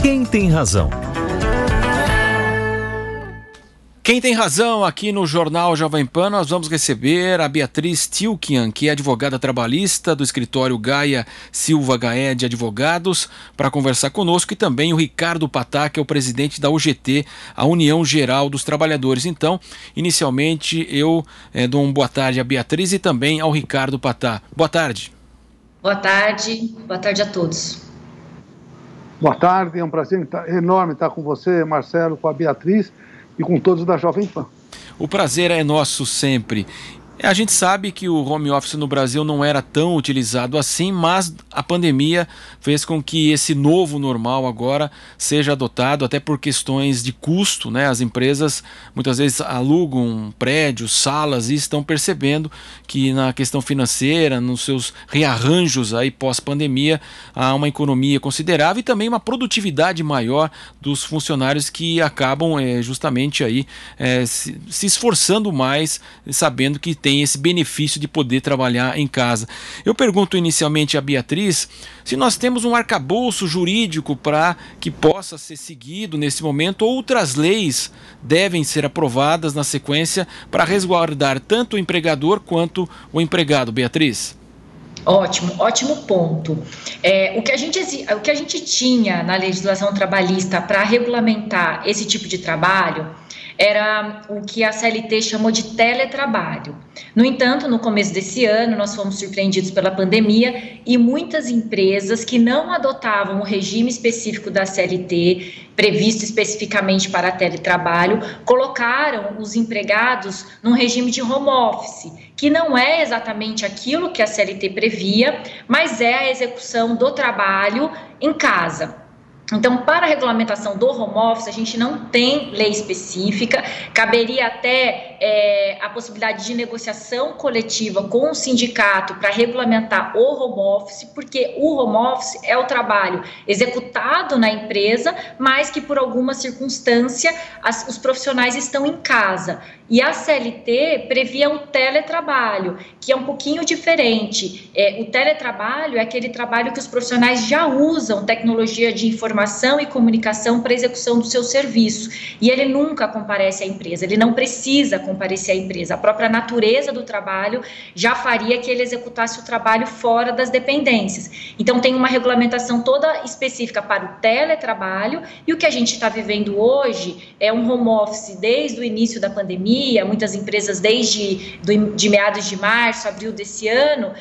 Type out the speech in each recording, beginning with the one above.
Quem tem razão? Quem tem razão aqui no Jornal Jovem Pan, nós vamos receber a Beatriz Tilkian, que é advogada trabalhista do escritório Gaia Silva Gaé de Advogados, para conversar conosco, e também o Ricardo Patá, que é o presidente da UGT, a União Geral dos Trabalhadores. Então, inicialmente, eu dou uma boa tarde à Beatriz e também ao Ricardo Patá. Boa tarde. Boa tarde a todos. Boa tarde, é um prazer enorme estar com você, Marcelo, com a Beatriz e com todos da Jovem Pan. O prazer é nosso sempre. A gente sabe que o home office no Brasil não era tão utilizado assim, mas a pandemia fez com que esse novo normal agora seja adotado, até por questões de custo, né? As empresas muitas vezes alugam prédios, salas, e estão percebendo que na questão financeira, nos seus rearranjos aí pós-pandemia, há uma economia considerável e também uma produtividade maior dos funcionários, que acabam justamente aí se esforçando mais, sabendo que tem esse benefício de poder trabalhar em casa. Eu pergunto inicialmente à Beatriz se nós temos um arcabouço jurídico para que possa ser seguido nesse momento, ou outras leis devem ser aprovadas na sequência para resguardar tanto o empregador quanto o empregado. Beatriz? Ótimo ponto. O que a gente tinha na legislação trabalhista para regulamentar esse tipo de trabalho era o que a CLT chamou de teletrabalho. No entanto, no começo desse ano, nós fomos surpreendidos pela pandemia e muitas empresas que não adotavam o regime específico da CLT, previsto especificamente para teletrabalho, colocaram os empregados num regime de home office, que não é exatamente aquilo que a CLT previa, mas é a execução do trabalho em casa. Então, para a regulamentação do home office, a gente não tem lei específica, caberia até a possibilidade de negociação coletiva com o sindicato para regulamentar o home office, porque o home office é o trabalho executado na empresa, mas que por alguma circunstância os profissionais estão em casa. E a CLT previa um teletrabalho, que é um pouquinho diferente. O teletrabalho é aquele trabalho que os profissionais já usam tecnologia de informação e comunicação para execução do seu serviço. E ele nunca comparece à empresa, ele não precisa comparecer à empresa. A própria natureza do trabalho já faria que ele executasse o trabalho fora das dependências. Então, tem uma regulamentação toda específica para o teletrabalho, e o que a gente está vivendo hoje é um home office desde o início da pandemia. Muitas empresas de meados de março, abril desse ano,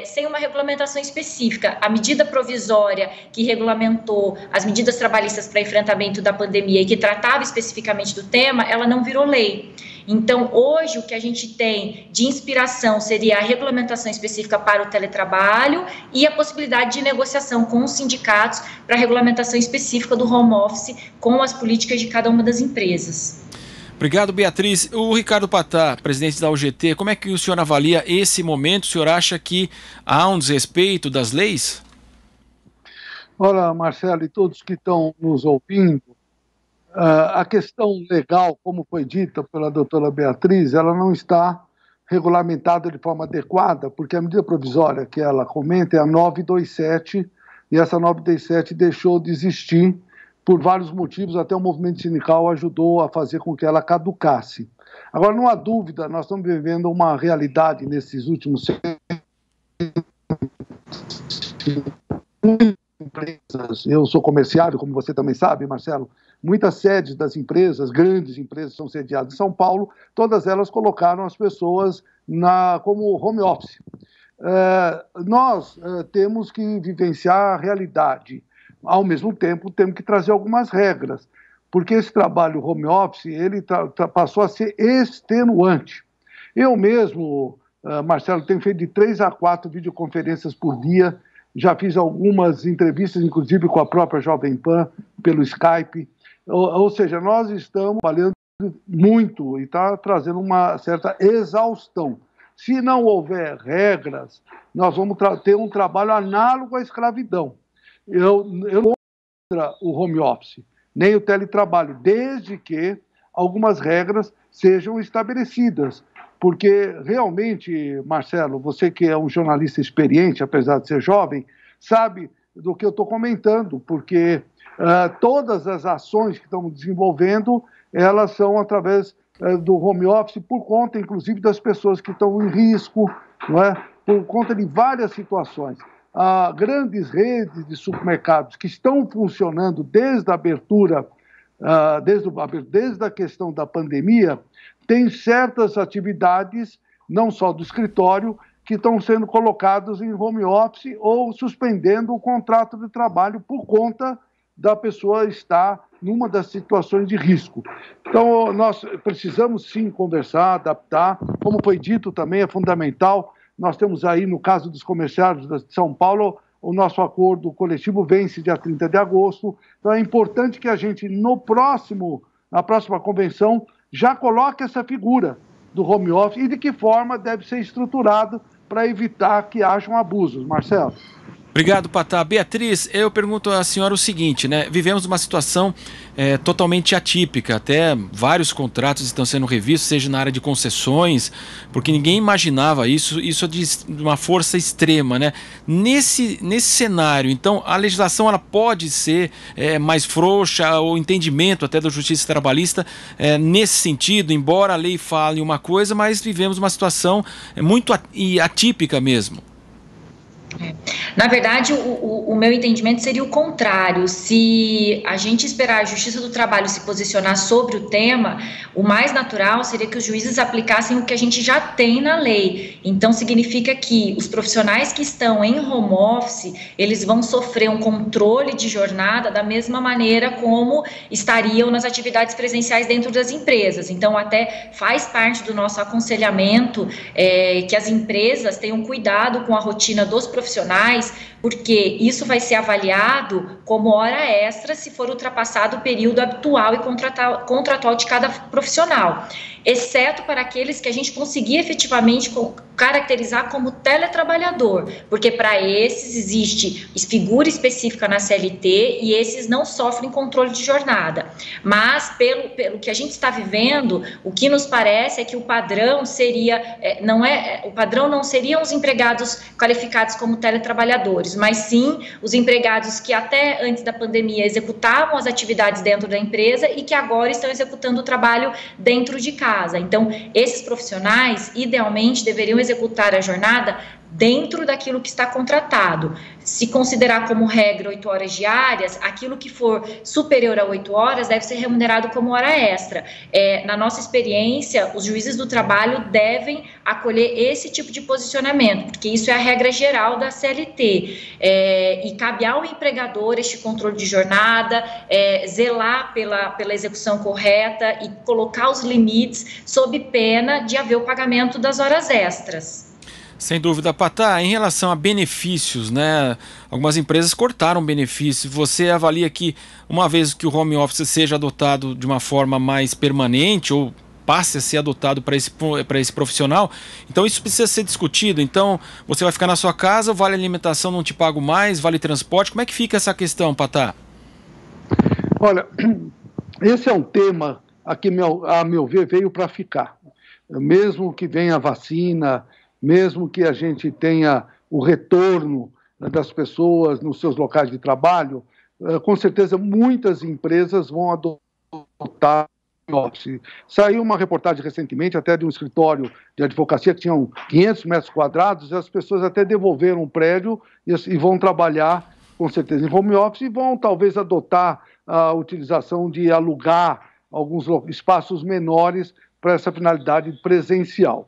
sem uma regulamentação específica. A medida provisória que regulamentou as medidas trabalhistas para enfrentamento da pandemia e que tratava especificamente do tema, ela não virou lei. Então, hoje, o que a gente tem de inspiração seria a regulamentação específica para o teletrabalho e a possibilidade de negociação com os sindicatos para a regulamentação específica do home office com as políticas de cada uma das empresas. Obrigado, Beatriz. O Ricardo Patá, presidente da UGT, como é que o senhor avalia esse momento? O senhor acha que há um desrespeito das leis? Olha, Marcelo e todos que estão nos ouvindo, a questão legal, como foi dita pela doutora Beatriz, ela não está regulamentada de forma adequada, porque a medida provisória que ela comenta é a 927, e essa 927 deixou de existir por vários motivos, até o movimento sindical ajudou a fazer com que ela caducasse. Agora, não há dúvida, nós estamos vivendo uma realidade nesses últimos empresas. Eu sou comerciário, como você também sabe, Marcelo. Muitas sedes das empresas, grandes empresas, são sediadas em São Paulo, todas elas colocaram as pessoas como home office. Nós temos que vivenciar a realidade. Ao mesmo tempo, temos que trazer algumas regras, porque esse trabalho home office ele passou a ser extenuante. Eu mesmo, Marcelo, tenho feito de 3 a 4 videoconferências por dia, já fiz algumas entrevistas, inclusive com a própria Jovem Pan, pelo Skype, ou seja, nós estamos trabalhando muito e está trazendo uma certa exaustão. Se não houver regras, nós vamos ter um trabalho análogo à escravidão. Eu não contra o home office, nem o teletrabalho, desde que algumas regras sejam estabelecidas. Porque realmente, Marcelo, você que é um jornalista experiente, apesar de ser jovem, sabe do que eu estou comentando, porque Todas as ações que estamos desenvolvendo, elas são através do home office, por conta, inclusive, das pessoas que estão em risco, não é? Por conta de várias situações. Grandes redes de supermercados que estão funcionando desde a abertura, desde a questão da pandemia, têm certas atividades, não só do escritório, que estão sendo colocados em home office ou suspendendo o contrato de trabalho por conta da pessoa estar numa das situações de risco. Então, nós precisamos sim conversar, adaptar. Como foi dito também, é fundamental. Nós temos aí, no caso dos comerciários de São Paulo, o nosso acordo coletivo vence dia 30 de agosto. Então, é importante que a gente, na próxima convenção, já coloque essa figura do home office e de que forma deve ser estruturado para evitar que hajam abusos. Marcelo. Obrigado, Patá. Beatriz, eu pergunto à senhora o seguinte, né? Vivemos uma situação totalmente atípica, até vários contratos estão sendo revistos, seja na área de concessões, porque ninguém imaginava isso é de uma força extrema, né? Nesse cenário, então, a legislação ela pode ser mais frouxa, o entendimento até da Justiça Trabalhista nesse sentido, embora a lei fale uma coisa, mas vivemos uma situação muito atípica mesmo. Na verdade, o meu entendimento seria o contrário. Se a gente esperar a Justiça do Trabalho se posicionar sobre o tema, o mais natural seria que os juízes aplicassem o que a gente já tem na lei. Então, significa que os profissionais que estão em home office, eles vão sofrer um controle de jornada da mesma maneira como estariam nas atividades presenciais dentro das empresas. Então, até faz parte do nosso aconselhamento que as empresas tenham cuidado com a rotina dos profissionais, porque isso vai ser avaliado como hora extra se for ultrapassado o período habitual e contratual de cada profissional, exceto para aqueles que a gente conseguir efetivamente caracterizar como teletrabalhador, porque para esses existe figura específica na CLT e esses não sofrem controle de jornada. Mas pelo que a gente está vivendo, o que nos parece é que o padrão seria, o padrão não seriam os empregados qualificados como teletrabalhadores, mas sim os empregados que até antes da pandemia executavam as atividades dentro da empresa e que agora estão executando o trabalho dentro de casa. Então, esses profissionais, idealmente, deveriam executar a jornada dentro daquilo que está contratado. Se considerar como regra 8 horas diárias, aquilo que for superior a 8 horas deve ser remunerado como hora extra. Na nossa experiência, os juízes do trabalho devem acolher esse tipo de posicionamento, porque isso é a regra geral da CLT. E cabe ao empregador este controle de jornada, zelar pela execução correta e colocar os limites sob pena de haver o pagamento das horas extras. Sem dúvida, Patá, em relação a benefícios, né? Algumas empresas cortaram benefícios. Você avalia que, uma vez que o home office seja adotado de uma forma mais permanente ou passe a ser adotado para esse profissional, então isso precisa ser discutido. Então, você vai ficar na sua casa, vale alimentação, não te pago mais, vale transporte. Como é que fica essa questão, Patá? Olha, esse é um tema que, a meu ver, veio para ficar. Mesmo que venha a vacina, mesmo que a gente tenha o retorno das pessoas nos seus locais de trabalho, com certeza muitas empresas vão adotar o office. Saiu uma reportagem recentemente até de um escritório de advocacia que tinham 500 metros quadrados e as pessoas até devolveram o prédio e vão trabalhar com certeza em home office e vão talvez adotar a utilização de alugar alguns espaços menores para essa finalidade presencial.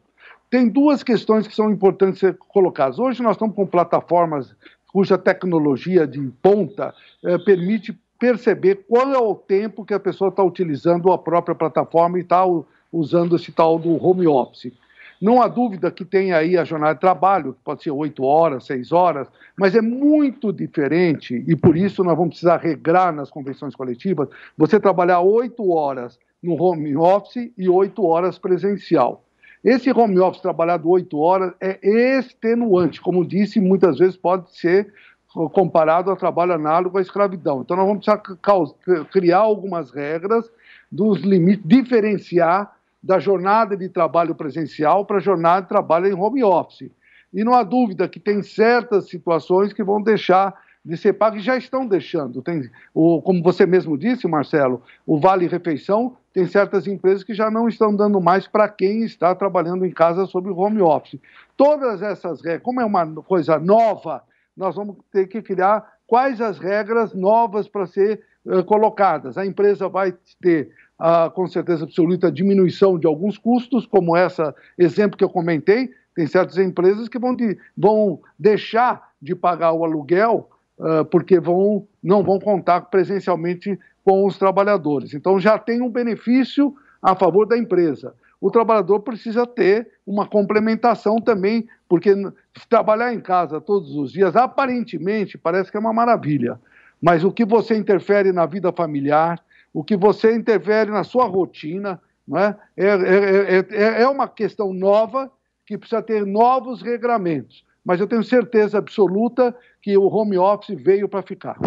Tem duas questões que são importantes ser colocadas. Hoje nós estamos com plataformas cuja tecnologia de ponta permite perceber qual é o tempo que a pessoa está utilizando a própria plataforma e está usando esse tal do home office. Não há dúvida que tem aí a jornada de trabalho, que pode ser 8 horas, 6 horas, mas é muito diferente, e por isso nós vamos precisar regrar nas convenções coletivas, você trabalhar 8 horas no home office e 8 horas presencial. Esse home office trabalhado 8 horas é extenuante, como disse, muitas vezes pode ser comparado ao trabalho análogo à escravidão. Então nós vamos precisar criar algumas regras dos limites, diferenciar da jornada de trabalho presencial para a jornada de trabalho em home office. E não há dúvida que tem certas situações que vão deixar de ser pago e já estão deixando. Como você mesmo disse, Marcelo, o Vale Refeição, tem certas empresas que já não estão dando mais para quem está trabalhando em casa sob home office. Todas essas regras, como é uma coisa nova, nós vamos ter que criar quais as regras novas para ser colocadas. A empresa vai ter, com certeza absoluta, diminuição de alguns custos, como esse exemplo que eu comentei. Tem certas empresas que vão deixar de pagar o aluguel porque não vão contar presencialmente com os trabalhadores. Então, já tem um benefício a favor da empresa. O trabalhador precisa ter uma complementação também, porque trabalhar em casa todos os dias, aparentemente, parece que é uma maravilha. Mas o que você interfere na vida familiar, o que você interfere na sua rotina, não é? É uma questão nova que precisa ter novos regramentos. Mas eu tenho certeza absoluta que o home office veio para ficar.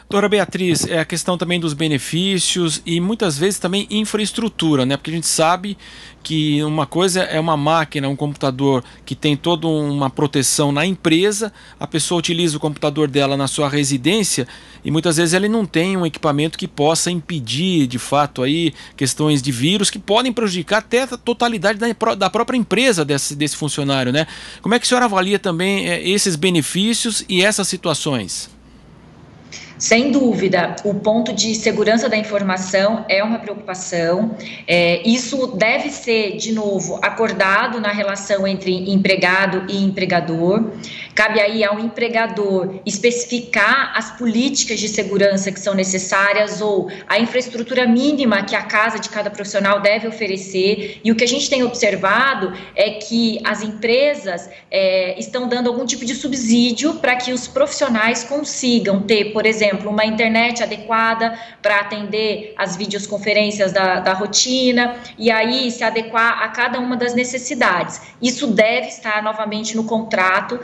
Doutora Beatriz, é a questão também dos benefícios e muitas vezes também infraestrutura, né? Porque a gente sabe que uma coisa é uma máquina, um computador que tem toda uma proteção na empresa, a pessoa utiliza o computador dela na sua residência e muitas vezes ele não tem um equipamento que possa impedir, de fato, aí questões de vírus que podem prejudicar até a totalidade da própria empresa desse funcionário, né? Como é que a senhora avalia também esses benefícios e essas situações? Sem dúvida, o ponto de segurança da informação é uma preocupação. Isso deve ser, de novo, acordado na relação entre empregado e empregador. Cabe aí ao empregador especificar as políticas de segurança que são necessárias ou a infraestrutura mínima que a casa de cada profissional deve oferecer. E o que a gente tem observado é que as empresas estão dando algum tipo de subsídio para que os profissionais consigam ter, por exemplo, uma internet adequada para atender as videoconferências da rotina e aí se adequar a cada uma das necessidades. Isso deve estar novamente no contrato,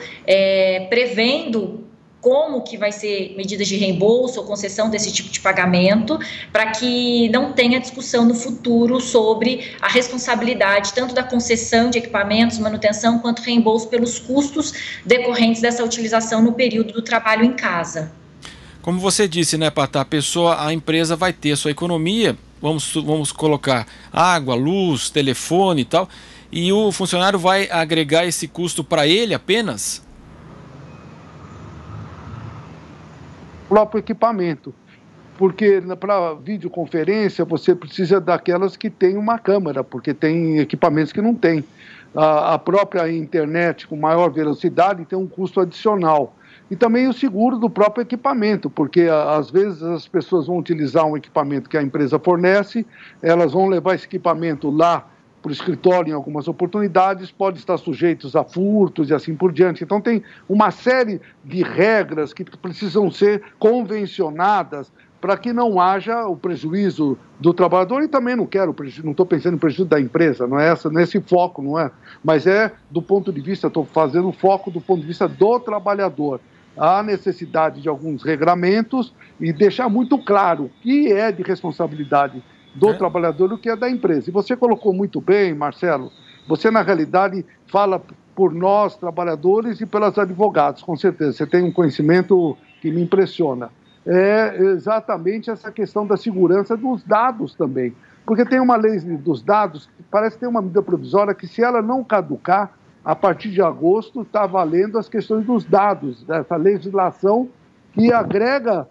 prevendo como que vai ser medidas de reembolso ou concessão desse tipo de pagamento, para que não tenha discussão no futuro sobre a responsabilidade tanto da concessão de equipamentos, manutenção, quanto reembolso pelos custos decorrentes dessa utilização no período do trabalho em casa. Como você disse, né, Patá, a empresa vai ter a sua economia, vamos colocar água, luz, telefone e tal, e o funcionário vai agregar esse custo para ele apenas? O próprio equipamento, porque para videoconferência você precisa daquelas que tem uma câmera, porque tem equipamentos que não tem. A própria internet com maior velocidade tem um custo adicional. E também o seguro do próprio equipamento, porque às vezes as pessoas vão utilizar um equipamento que a empresa fornece, elas vão levar esse equipamento lá para o escritório em algumas oportunidades, pode estar sujeitos a furtos e assim por diante. Então tem uma série de regras que precisam ser convencionadas para que não haja o prejuízo do trabalhador, e também não estou pensando em prejuízo da empresa, não é nesse foco, não é? Mas do ponto de vista, estou fazendo foco do ponto de vista do trabalhador. Há necessidade de alguns regramentos e deixar muito claro o que é de responsabilidade do trabalhador e o que é da empresa. E você colocou muito bem, Marcelo, você na realidade fala por nós, trabalhadores, e pelas advogados, com certeza. Você tem um conhecimento que me impressiona. É exatamente essa questão da segurança dos dados também. Porque tem uma lei dos dados, que parece ter uma medida provisória que, se ela não caducar, a partir de agosto está valendo as questões dos dados, dessa legislação que agrega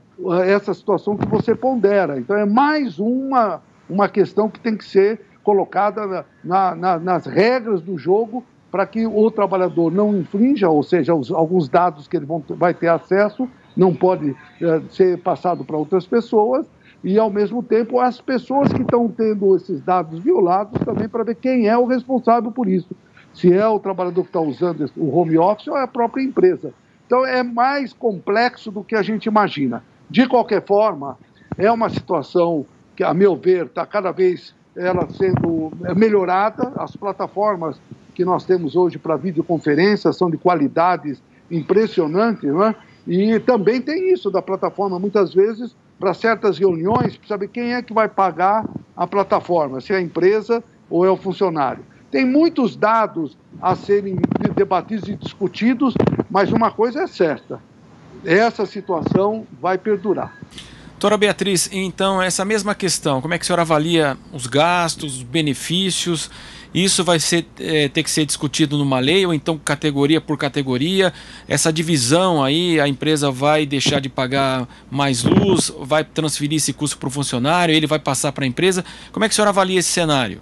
essa situação que você pondera. Então é mais uma questão que tem que ser colocada nas regras do jogo para que o trabalhador não infrinja, ou seja, alguns dados que ele vai ter acesso não pode ser passado para outras pessoas, e ao mesmo tempo as pessoas que estão tendo esses dados violados também, para ver quem é o responsável por isso. Se é o trabalhador que está usando o home office ou é a própria empresa. Então é mais complexo do que a gente imagina. De qualquer forma, é uma situação que, a meu ver, está cada vez ela sendo melhorada. As plataformas que nós temos hoje para videoconferência são de qualidades impressionantes, não é? E também tem isso da plataforma, muitas vezes, para certas reuniões, para saber quem é que vai pagar a plataforma, se é a empresa ou é o funcionário. Tem muitos dados a serem debatidos e discutidos, mas uma coisa é certa: essa situação vai perdurar. Doutora Beatriz, então essa mesma questão, como é que a senhora avalia os gastos, os benefícios? Isso vai ter que ser discutido numa lei ou então categoria por categoria? Essa divisão aí, a empresa vai deixar de pagar mais luz, vai transferir esse custo para o funcionário, ele vai passar para a empresa? Como é que a senhora avalia esse cenário?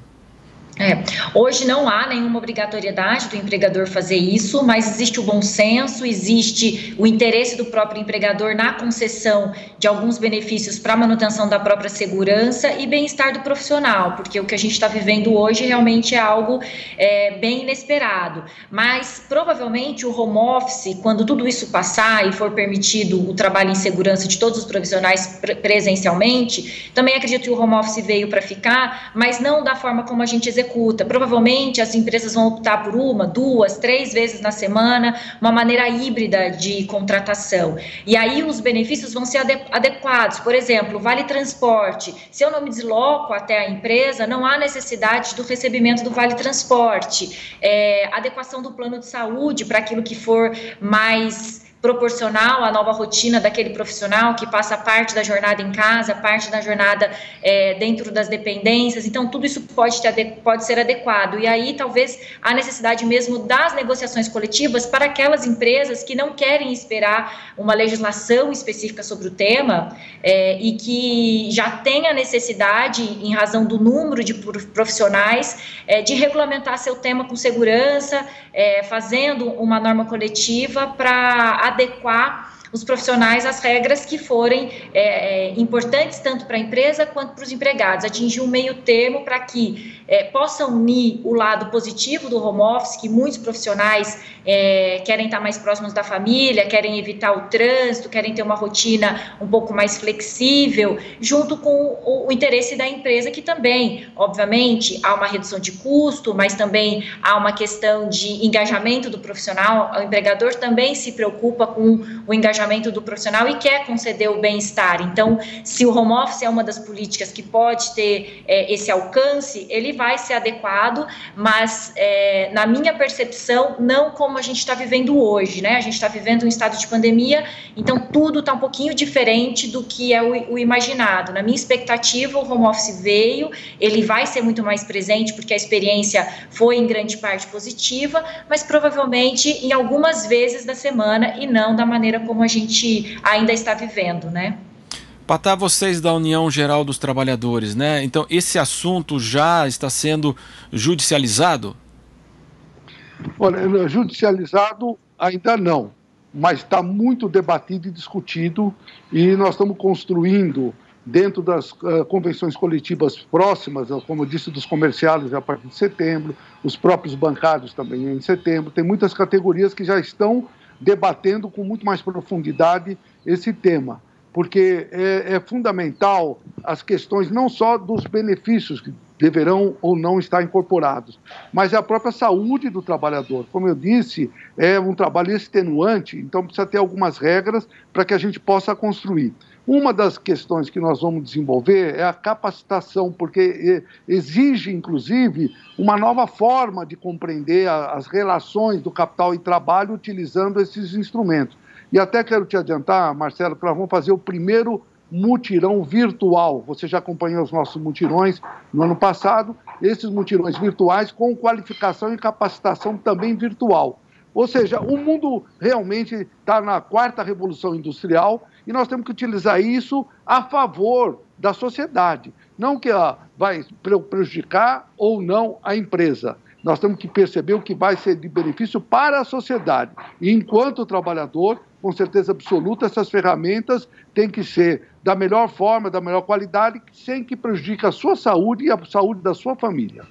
Hoje não há nenhuma obrigatoriedade do empregador fazer isso, mas existe o bom senso, existe o interesse do próprio empregador na concessão de alguns benefícios para a manutenção da própria segurança e bem-estar do profissional, porque o que a gente está vivendo hoje realmente é algo bem inesperado. Mas provavelmente o home office, quando tudo isso passar e for permitido o trabalho em segurança de todos os profissionais presencialmente, também acredito que o home office veio para ficar, mas não da forma como a gente executa. Provavelmente as empresas vão optar por 1, 2, 3 vezes na semana, uma maneira híbrida de contratação. E aí os benefícios vão ser adequados. Por exemplo, vale transporte. Se eu não me desloco até a empresa, não há necessidade do recebimento do vale transporte. Adequação do plano de saúde para aquilo que for mais proporcional à nova rotina daquele profissional que passa parte da jornada em casa, parte da jornada dentro das dependências. Então, tudo isso pode ser adequado. E aí, talvez, a necessidade mesmo das negociações coletivas para aquelas empresas que não querem esperar uma legislação específica sobre o tema e que já têm a necessidade, em razão do número de profissionais, de regulamentar seu tema com segurança, fazendo uma norma coletiva para adequar os profissionais às regras que forem importantes tanto para a empresa quanto para os empregados, atingir um meio termo para que possa unir o lado positivo do home office, que muitos profissionais querem estar mais próximos da família, querem evitar o trânsito, querem ter uma rotina um pouco mais flexível, junto com o interesse da empresa, que também, obviamente, há uma redução de custo, mas também há uma questão de engajamento do profissional. O empregador também se preocupa com o engajamento do profissional e quer conceder o bem-estar. Então, se o home office é uma das políticas que pode ter esse alcance, ele vai ser adequado, mas na minha percepção, não como a gente está vivendo hoje, né? A gente está vivendo um estado de pandemia, então tudo está um pouquinho diferente do que é o imaginado. Na minha expectativa, o home office veio, ele vai ser muito mais presente, porque a experiência foi em grande parte positiva, mas provavelmente em algumas vezes da semana e não da maneira como a gente ainda está vivendo, né? Patá, vocês da União Geral dos Trabalhadores, né? Então, esse assunto já está sendo judicializado? Olha, judicializado ainda não, mas está muito debatido e discutido, e nós estamos construindo, dentro das convenções coletivas próximas, como eu disse, dos comerciários a partir de setembro, os próprios bancários também em setembro, tem muitas categorias que já estão debatendo com muito mais profundidade esse tema, porque é fundamental as questões não só dos benefícios que deverão ou não estar incorporados, mas a própria saúde do trabalhador. Como eu disse, é um trabalho extenuante, então precisa ter algumas regras para que a gente possa construir. Uma das questões que nós vamos desenvolver é a capacitação, porque exige, inclusive, uma nova forma de compreender as relações do capital e trabalho utilizando esses instrumentos. E até quero te adiantar, Marcelo, que nós vamos fazer o primeiro mutirão virtual. Você já acompanhou os nossos mutirões no ano passado, esses mutirões virtuais com qualificação e capacitação também virtual. Ou seja, o mundo realmente está na 4ª revolução industrial e nós temos que utilizar isso a favor da sociedade, não que vai prejudicar ou não a empresa. Nós temos que perceber o que vai ser de benefício para a sociedade. E enquanto trabalhador, com certeza absoluta, essas ferramentas têm que ser da melhor forma, da melhor qualidade, sem que prejudique a sua saúde e a saúde da sua família.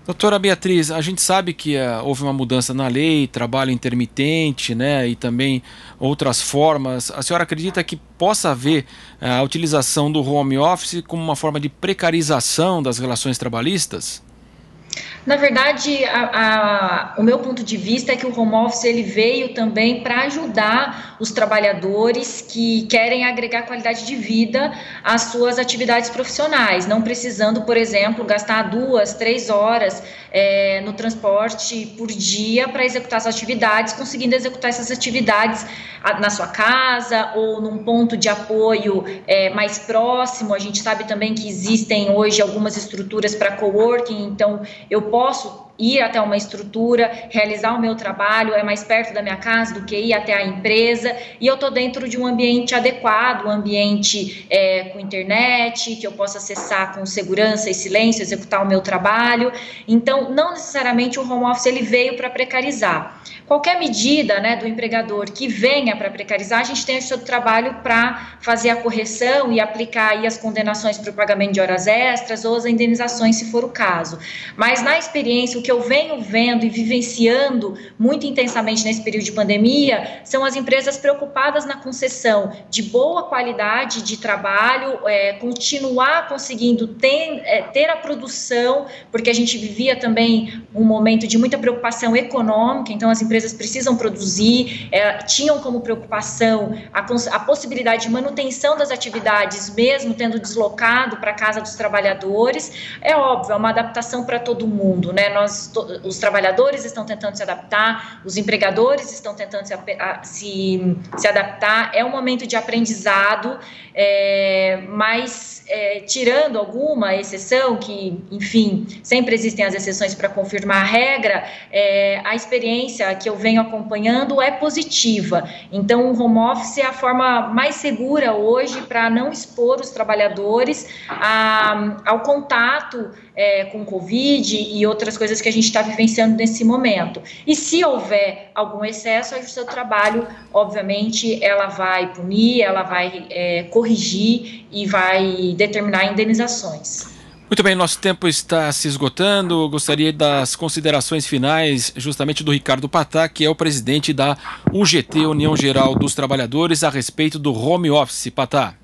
Doutora Beatriz, a gente sabe que houve uma mudança na lei, trabalho intermitente, né, e também outras formas. A senhora acredita que possa haver a utilização do home office como uma forma de precarização das relações trabalhistas? Na verdade, o meu ponto de vista é que o home office ele veio também para ajudar os trabalhadores que querem agregar qualidade de vida às suas atividades profissionais, não precisando, por exemplo, gastar 2, 3 horas no transporte por dia para executar as atividades, conseguindo executar essas atividades na sua casa ou num ponto de apoio mais próximo. A gente sabe também que existem hoje algumas estruturas para coworking, então eu posso ir até uma estrutura, realizar o meu trabalho, é mais perto da minha casa do que ir até a empresa, e eu estou dentro de um ambiente adequado, um ambiente com internet, que eu possa acessar com segurança e silêncio, executar o meu trabalho. Então, não necessariamente o home office ele veio para precarizar. Qualquer medida, né, do empregador que venha para precarizar, a gente tem o seu trabalho para fazer a correção e aplicar aí as condenações para o pagamento de horas extras ou as indenizações, se for o caso. Mas na experiência, o que eu venho vendo e vivenciando muito intensamente nesse período de pandemia são as empresas preocupadas na concessão de boa qualidade de trabalho, continuar conseguindo ter a produção, porque a gente vivia também um momento de muita preocupação econômica, então as empresas precisam produzir, tinham como preocupação a possibilidade de manutenção das atividades, mesmo tendo deslocado para a casa dos trabalhadores. É óbvio, é uma adaptação para todo mundo, né? Os trabalhadores estão tentando se adaptar, os empregadores estão tentando se adaptar, é um momento de aprendizado, mas tirando alguma exceção, que, enfim, sempre existem as exceções para confirmar a regra, a experiência que eu venho acompanhando é positiva. Então, o home office é a forma mais segura hoje para não expor os trabalhadores ao contato com Covid e outras coisas que a gente está vivenciando nesse momento. E se houver algum excesso, o seu trabalho, obviamente, ela vai punir, ela vai corrigir e vai determinar indenizações. Muito bem, nosso tempo está se esgotando. Gostaria das considerações finais justamente do Ricardo Patá, que é o presidente da UGT, União Geral dos Trabalhadores, a respeito do home office. Patá.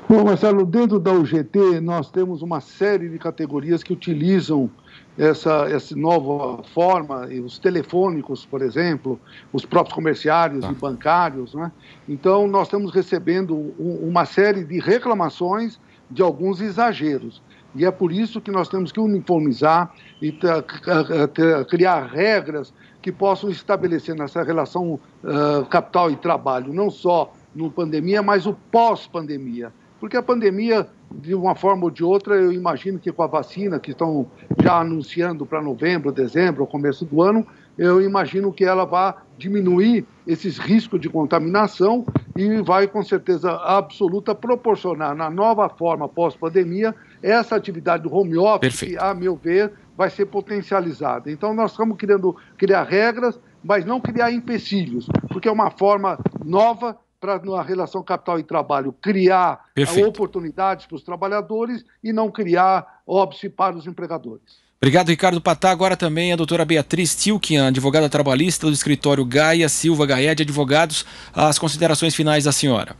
Bom, Marcelo, dentro da UGT nós temos uma série de categorias que utilizam essa nova forma, os telefônicos, por exemplo, os próprios comerciários e bancários, né? Então, nós estamos recebendo uma série de reclamações de alguns exageros. E é por isso que nós temos que uniformizar e criar regras que possam estabelecer nessa relação capital e trabalho, não só no pandemia, mas o pós-pandemia. Porque a pandemia, de uma forma ou de outra, eu imagino que com a vacina, que estão já anunciando para novembro, dezembro, ao começo do ano, eu imagino que ela vai diminuir esses riscos de contaminação e vai, com certeza absoluta, proporcionar, na nova forma pós-pandemia, essa atividade do home office, Perfeito. Que, a meu ver, vai ser potencializada. Então, nós estamos querendo criar regras, mas não criar empecilhos, porque é uma forma nova para, na relação capital e trabalho, criar oportunidades para os trabalhadores e não criar óbice para os empregadores. Obrigado, Ricardo Patá. Agora também a doutora Beatriz Tilkian, advogada trabalhista do escritório Gaia Silva Gaed Advogados. As considerações finais da senhora.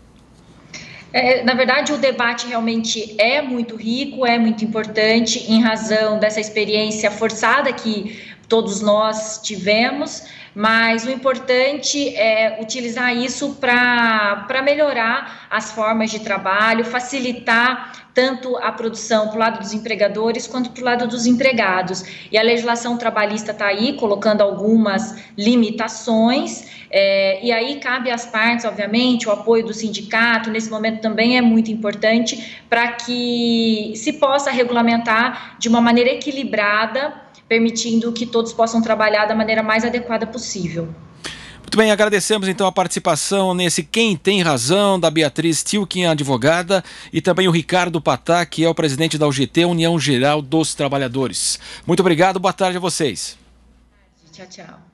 Na verdade, o debate realmente é muito rico, é muito importante, em razão dessa experiência forçada que todos nós tivemos, mas o importante é utilizar isso para melhorar as formas de trabalho, facilitar tanto a produção para o lado dos empregadores quanto para o lado dos empregados. E a legislação trabalhista está aí colocando algumas limitações, e aí cabe às partes, obviamente, o apoio do sindicato, nesse momento também é muito importante para que se possa regulamentar de uma maneira equilibrada, permitindo que todos possam trabalhar da maneira mais adequada possível. Muito bem, agradecemos então a participação nesse Quem Tem Razão, da Beatriz Tilkian, advogada, e também o Ricardo Patá, que é o presidente da UGT, União Geral dos Trabalhadores. Muito obrigado, boa tarde a vocês. Tchau, tchau.